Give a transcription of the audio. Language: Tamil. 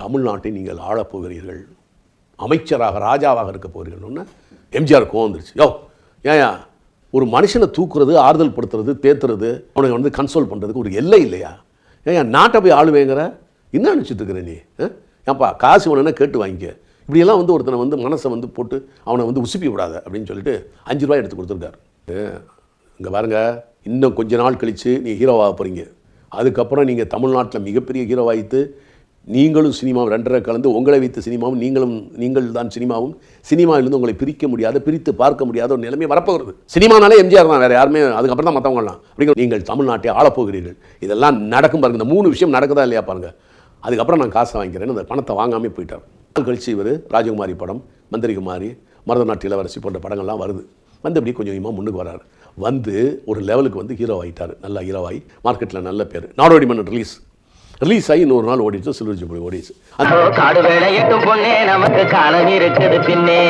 தமிழ்நாட்டை நீங்கள் ஆளப்போகிறீர்கள், அமைச்சராக ராஜாவாக இருக்க போகிறீர்கள்னு எம்ஜிஆர் கோவம் வந்துருச்சு. ஏன் ஒரு மனுஷனை தூக்குறது, ஆறுதல் படுத்துறது, தேத்துறது, அவனுக்கு வந்து கன்சோல் பண்ணுறதுக்கு ஒரு எல்லை இல்லையா? ஏன் நாட்டை போய் ஆளுவேங்கிற என்ன நினச்சிட்டு இருக்கிற நீ? ஏன்ப்பா காசு வேணுன்னா கேட்டு வாங்கிக்க. இப்படியெல்லாம் வந்து ஒருத்தனை வந்து மனசை வந்து போட்டு அவனை வந்து உசுப்பி விடாத அப்படின்னு சொல்லிட்டு 5 ரூபாய் எடுத்து கொடுத்துருக்காரு. இங்கே பாருங்க, இன்னும் கொஞ்ச நாள் கழித்து நீ ஹீரோவாக போகிறீங்க. அதுக்கப்புறம் நீங்கள் தமிழ்நாட்டில் மிகப்பெரிய ஹீரோவாகித்து நீங்களும் சினிமாவும் 2.5 கலந்து உங்களை வைத்த சினிமாவும் நீங்கள் தான் சினிமாவும், சினிமாவிலிருந்து உங்களை பிரிக்க முடியாத, பிரித்து பார்க்க முடியாத ஒரு நிலைமை வரப்போகிறது. சினிமானாலே எம்ஜிஆர் தான், வேறு யாருமே. அதுக்கப்புறம் தான் மற்றவங்கலாம். அப்படிங்கிற நீங்கள் தமிழ்நாட்டை ஆளப்போகிறீர்கள். இதெல்லாம் நடக்கும் பாருங்கள். இந்த 3 விஷயம் நடக்குதா இல்லையா பாருங்கள். அதுக்கப்புறம் நான் காசை வாங்கிக்கிறேன்னு அந்த பணத்தை வாங்காமே போயிட்டார். கழிச்சு இவர் ராஜகுமாரி படம், மந்திரிகுமாரி, மருதநாட்டு இளவரசி போன்ற படங்கள்லாம் வருது. வந்து இப்படி கொஞ்சம் கொஞ்சமாக முன்னுக்கு வராரு. வந்து ஒரு லெவலுக்கு வந்து ஹீரோ ஆகிட்டார். நல்லா ஹீரோவாகி மார்க்கெட்டில் நல்ல பேர். நாடோடி மன்னன் ரிலீஸ் ஆகி 100 நாள் ஓடிச்சு. சில்வர் ஜூப்ளி ஓடிச்சு. காடு வேலை எட்டும் பொண்ணே, நமக்கு காலம் இருக்குது பின்னே.